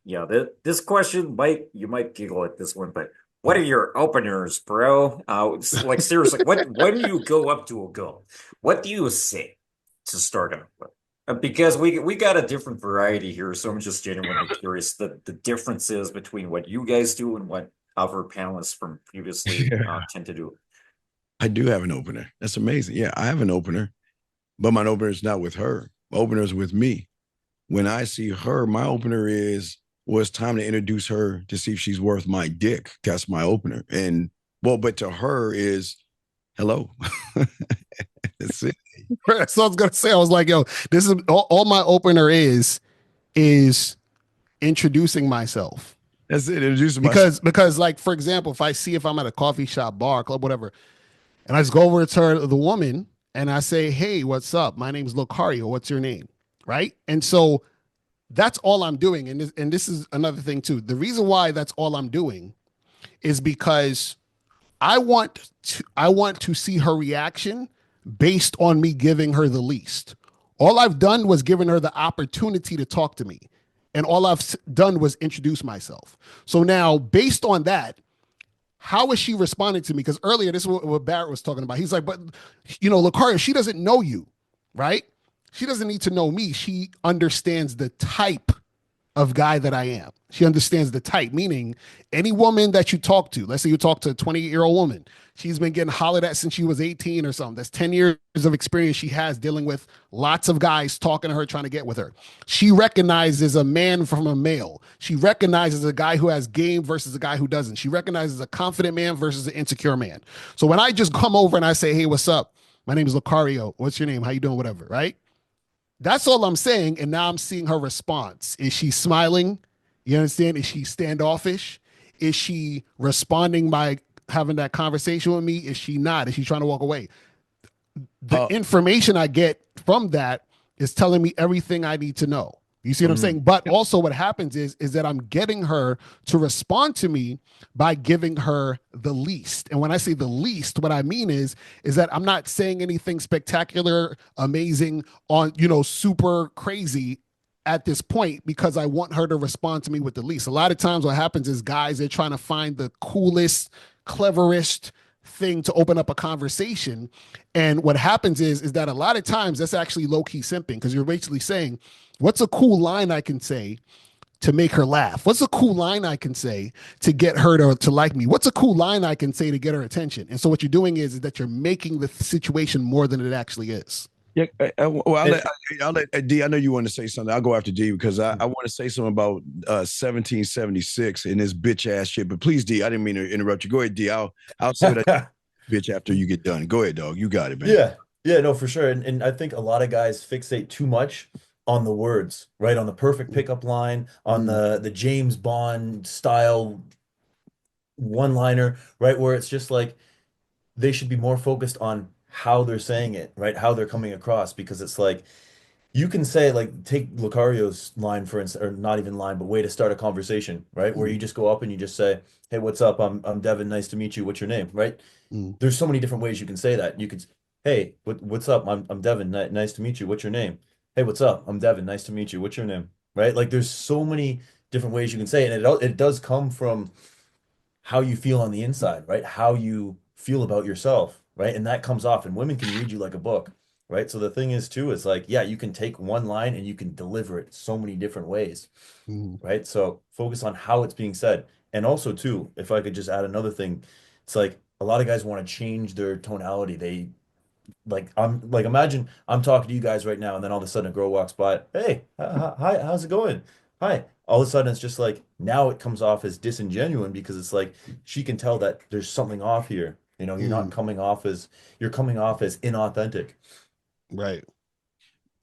Yeah, this question you might giggle at this one, but what are your openers, bro? Like seriously, when you go up to a girl, what do you say to start out with? Because we got a different variety here, so I'm just genuinely curious the differences between what you guys do and what other panelists from previously Yeah. tend to do. I do have an opener. That's amazing. Yeah, I have an opener, but my opener is not with her. My opener is with me. When I see her, my opener is, well, it's time to introduce her to see if she's worth my dick. That's my opener. And well, but to her is hello. That's it. So I was gonna say, I was like, yo, this is all my opener is introducing myself. That's it. Introduce myself. Because like for example, if I'm at a coffee shop, bar, club, whatever, and I just go over to her, the woman, and I say, hey, what's up? My name's Locario. What's your name? Right. And so that's all I'm doing. And this is another thing too. The reason why that's all I'm doing is because I want to see her reaction based on me giving her the least. All I've done was given her the opportunity to talk to me. And all I've done was introduce myself. So now, based on that, how is she responding to me? Because earlier, this is what Barrett was talking about. He's like, but Lucario, she doesn't know you, right? She doesn't need to know me. She understands the type of guy that I am. She understands the type, meaning any woman that you talk to, let's say you talk to a 28-year-old woman, she's been getting hollered at since she was 18 or something. That's 10 years of experience she has dealing with lots of guys talking to her, trying to get with her. She recognizes a man from a male. She recognizes a guy who has game versus a guy who doesn't. She recognizes a confident man versus an insecure man. So when I just come over and I say, hey, what's up? My name is Locario. What's your name? How you doing? Whatever, right? That's all I'm saying. And now I'm seeing her response. Is she smiling? You understand? Is she standoffish? Is she responding by having that conversation with me? Is she not? Is she trying to walk away? The Uh, information I get from that is telling me everything I need to know. You see what I'm Mm. saying? But also what happens is that I'm getting her to respond to me by giving her the least. And when I say the least, what I mean is that I'm not saying anything spectacular, amazing, on, super crazy at this point because I want her to respond to me with the least. A lot of times what happens is guys, they're trying to find the coolest, cleverest thing to open up a conversation. And what happens is that a lot of times that's actually low key simping because you're basically saying, what's a cool line I can say to make her laugh? What's a cool line I can say to get her to like me? What's a cool line I can say to get her attention? And so what you're doing is that you're making the situation more than it actually is. yeah. Well, And I'll let D. I know you want to say something. I'll go after D because I want to say something about 1776 and this bitch ass shit. But please, D, I didn't mean to interrupt you. Go ahead, D. I'll say what I bitch after you get done. Go ahead, dog. You got it, man. yeah, yeah, no, for sure. And I think a lot of guys fixate too much on the words, right? On the perfect pickup line, on Mm, the James Bond style one-liner, right? Where it's just like they should be more focused on how they're saying it, right? How they're coming across, because it's like you can say, like, take Lucario's line for instance, or not even line, but way to start a conversation, right? Where you mm, just go up and you just say, "Hey, what's up? I'm Devin. Nice to meet you. What's your name?" Right? mm. There's so many different ways you can say that. You could, "Hey, what's up? I'm Devin. Nice to meet you. What's your name?" "Hey, what's up? I'm Devin. Nice to meet you. What's your name?" Right? Like, there's so many different ways you can say it, and it does come from how you feel on the inside, right? How you feel about yourself, right? And that comes off, and women can read you like a book, right? So the thing is too, is like, yeah, you can take one line and you can deliver it so many different ways, Mm. right? So focus on how it's being said. And also too, if I could just add another thing, it's like a lot of guys want to change their tonality. They like, I'm like, imagine I'm talking to you guys right now, and then all of a sudden a girl walks by. "Hey, hi, how's it going? Hi." All of a sudden it's just like now it comes off as disingenuine because it's like she can tell that there's something off here. You're not Mm. coming off as you're coming off as inauthentic. Right.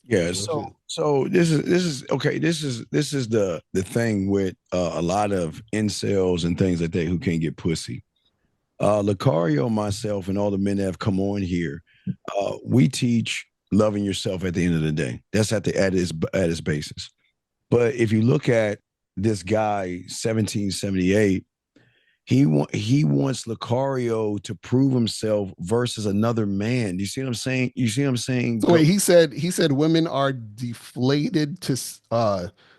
Yeah, Which is, so this is okay. This is the thing with a lot of incels and things like that who can't get pussy. Lucario, myself, and all the men that have come on here, we teach loving yourself at the end of the day. That's at its basis. But if you look at this guy, 1778, he wants Lucario to prove himself versus another man. Do you see what I'm saying? You see what I'm saying? so wait, he said women are deflated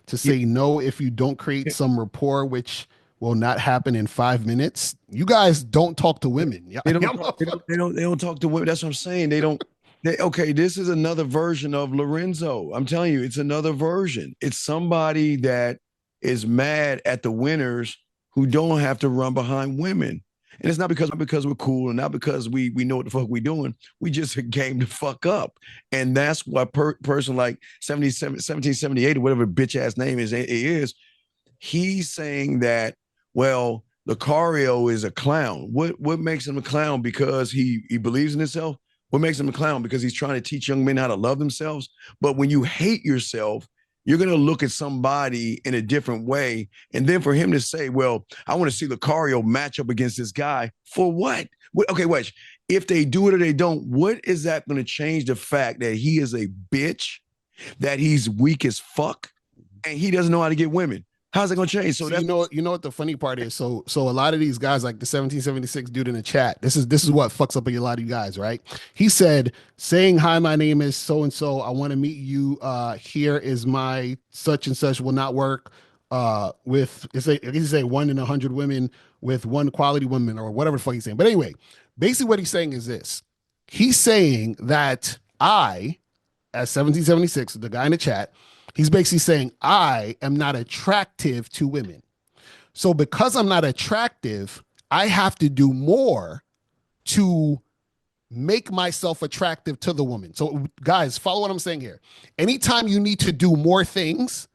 to say no if you don't create some rapport, which will not happen in 5 minutes. You guys don't talk to women. They don't talk, they don't talk to women. That's what I'm saying. They don't. Okay, this is another version of Lorenzo. I'm telling you, it's another version. It's somebody that is mad at the winners who don't have to run behind women. And it's not because we're cool and not because we know what the fuck we're doing. We just game the fuck up. And that's what person like 1778 or whatever bitch ass name is, he's saying that, well, Locario is a clown. What makes him a clown? Because he believes in himself? What makes him a clown? Because he's trying to teach young men how to love themselves? But when you hate yourself, you're going to look at somebody in a different way. And then for him to say, well, I want to see Locario match up against this guy for what? Okay, wait. If they do it or they don't, what is that going to change the fact that he is a bitch, that he's weak as fuck, and he doesn't know how to get women? How's it gonna change? So that's, you know what the funny part is. So a lot of these guys, like the 1776 dude in the chat, this is what fucks up a lot of you guys, right? He said, saying hi, my name is so and so. I want to meet you. Here is my such and such will not work. With he's say 1 in 100 women with one quality woman or whatever the fuck he's saying. But anyway, basically what he's saying is this. He's saying that I, as 1776, the guy in the chat, he's basically saying I am not attractive to women. So because I'm not attractive, I have to do more to make myself attractive to the woman. So guys, follow what I'm saying here. Anytime you need to do more things,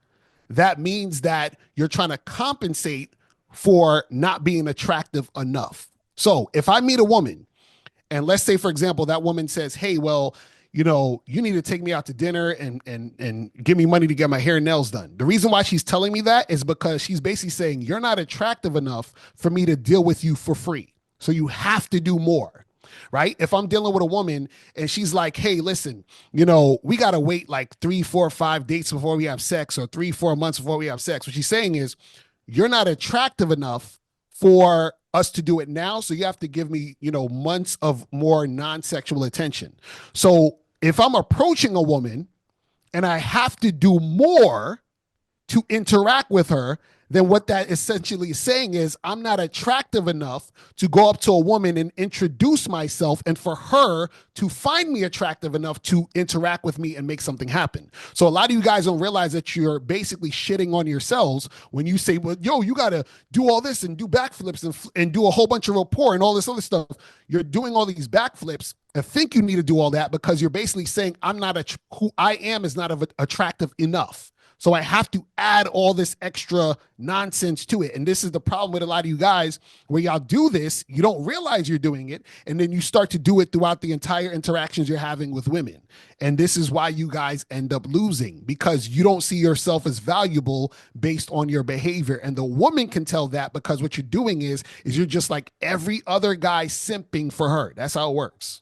that means that you're trying to compensate for not being attractive enough. So if I meet a woman and let's say, for example, that woman says, hey, well, you know, you need to take me out to dinner and give me money to get my hair and nails done. The reason why she's telling me that is because she's basically saying you're not attractive enough for me to deal with you for free. So you have to do more, right? If I'm dealing with a woman and she's like, hey, listen, you know, we got to wait like 3, 4, 5 dates before we have sex or 3, 4 months before we have sex. What she's saying is you're not attractive enough for us to do it now. So you have to give me, you know, months of more non-sexual attention. So if I'm approaching a woman and I have to do more to interact with her, then what that essentially is saying is I'm not attractive enough to go up to a woman and introduce myself and for her to find me attractive enough to interact with me and make something happen. So a lot of you guys don't realize that you're basically shitting on yourselves when you say, well, yo, you got to do all this and do backflips and do a whole bunch of rapport and all this other stuff. You're doing all these backflips. I think you need to do all that because you're basically saying I'm not who I am is not attractive enough. So I have to add all this extra nonsense to it. And this is the problem with a lot of you guys where y'all do this, you don't realize you're doing it, and then you start to do it throughout the entire interactions you're having with women. And this is why you guys end up losing because you don't see yourself as valuable based on your behavior. And the woman can tell that because what you're doing is you're just like every other guy simping for her. That's how it works.